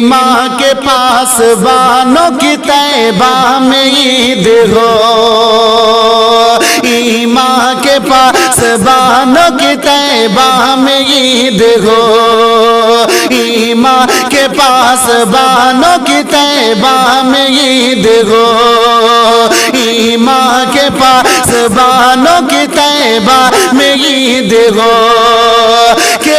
ایمان کے پاسبانوں کی طیبہ میں عید ہو، ایمان کے پاسبانوں کی طیبہ میں عید ہو، ایمان کے پاسبانوں کی طیبہ میں عید ہو، ایمان کے پاسبانوں کی طیبہ میں عید ہو کہ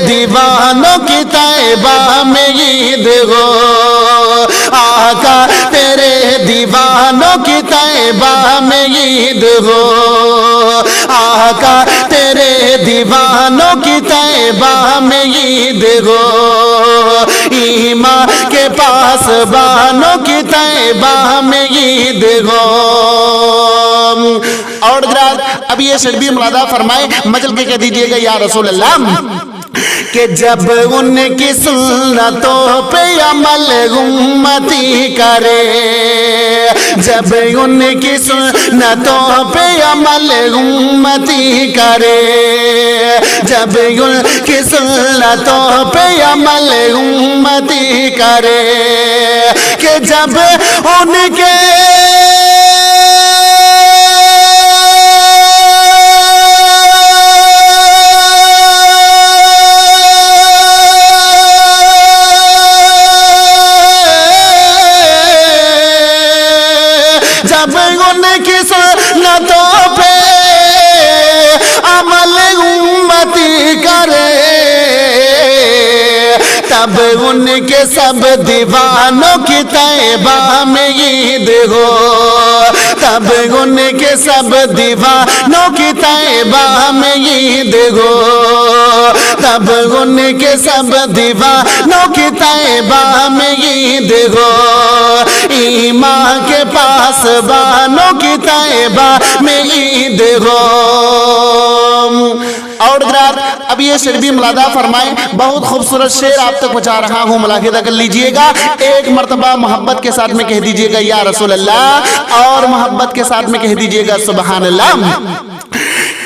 دیوانوں کی طیبہ میں عید ہو، آقا تیرے دیوانوں کی طیبہ میں عید ہو، آقا تیرے دیوانوں کی طیبہ میں عید ہو، ایمان کے پاسبانوں کی طیبہ میں عید ہو۔ اور حضرات اب یہ شربی مرادہ فرمائے مجل کے کہہ دیجئے گا یا رسول اللہ کہ جب ان کی سنتوں پہ عمل امتی کرے، جب ان کی سنتوں پہ عمل امتی کرے، جب ان کی سنتوں پہ عمل امتی کرے کہ جب ان کے تب ان کے سب دیوانوں کی طیبہ میں عید ہو، تب ان کے سب دیوانوں کی طیبہ میں عید ہو، تب ان کے سب دیوانوں کی طیبہ میں عید ہو، ایمان کے پاسبانوں کی طیبہ میں عید ہو۔ اور حضرات اب یہ شربی ملادہ فرمائیں، بہت خوبصورت شعر آپ تک پہنچا رہا ہوں، ملاحظہ کر لیجئے گا، ایک مرتبہ محبت کے ساتھ میں کہہ دیجئے گا یا رسول اللہ، اور محبت کے ساتھ میں کہہ دیجئے گا سبحان اللہ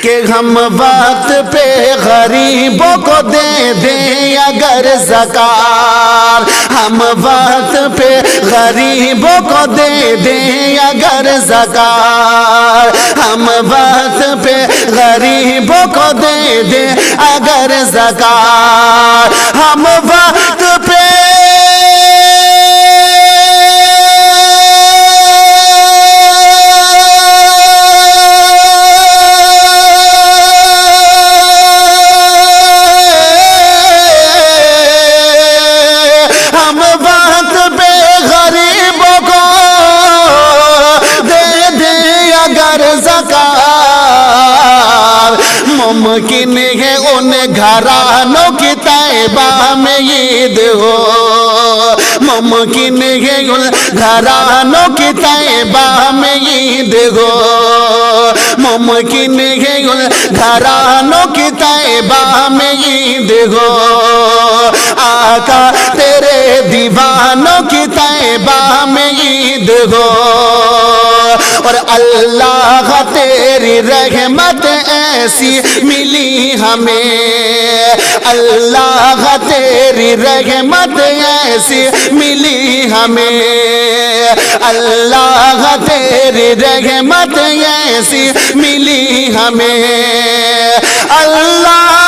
کہ ہم وقت پہ غریبوں کو دے دیں اگر زکات، ہم وقت پہ غریبوں کو دے دیں اگر زکات، ہم وقت پہ غریبوں کو دے دیں اگر زکات، ہم وقت پہ ممکن ہے ان گھرانوں کی طیبہ میں عید ہو، ممکن ہے ان گھرانوں کی طیبہ میں عید ہو، ممکن ہے ان گھرانوں کی طیبہ میں عید ہو، آقا تیرے دیوانوں کی طیبہ میں عید ہو، اور اللہ تیری رحمت ایسی ملی ہمیں، اللہ تیری رحمت ایسی ملی ہمیں، اللہ تیری رحمت ایسی ملی ہمیں، اللہ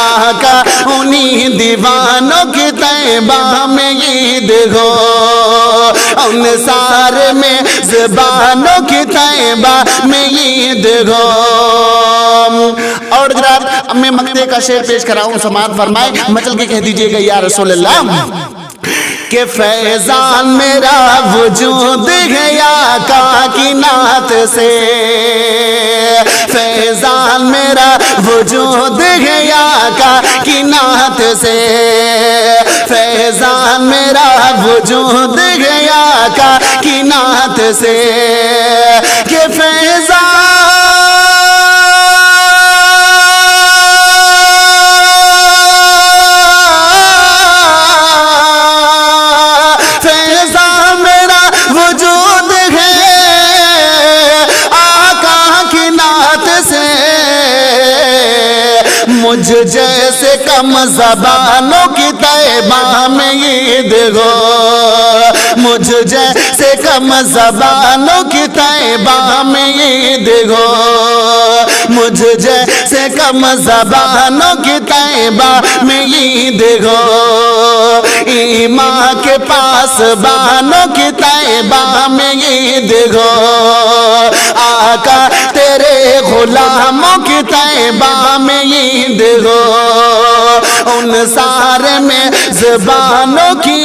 آقا انہی دیوانوں کی طیبہ میں عید ہو، ان سارے میں زبانوں کی طیبہ میں عید ہو۔ اور جناب میں مقطع کا شعر پیش کراؤں، سماعت فرمائے، مچل کے کہہ دیجئے گا یا رسول اللہ کہ فیضان میرا وجود ہے آقا کی نعت سے، فیضان میرا وجود ہے آقا کی نعت سے، فیضان میرا وجود ہے آقا کی نعت سے، کہ فیضان مجھ جیسے کم زبانوں کی طیبہ میں عید ہو، مجھ جیسے کم زبانوں کی طیبہ میں عید ہو، مجھ جیسے کم زبانوں کی طیبہ میں عید ہو، ایمان کے پاس بانوں کی طیبہ میں عید ہو، آقا تیرے غلاموں کی طیبہ میں عید ہو، ان سارے میں زبانوں کی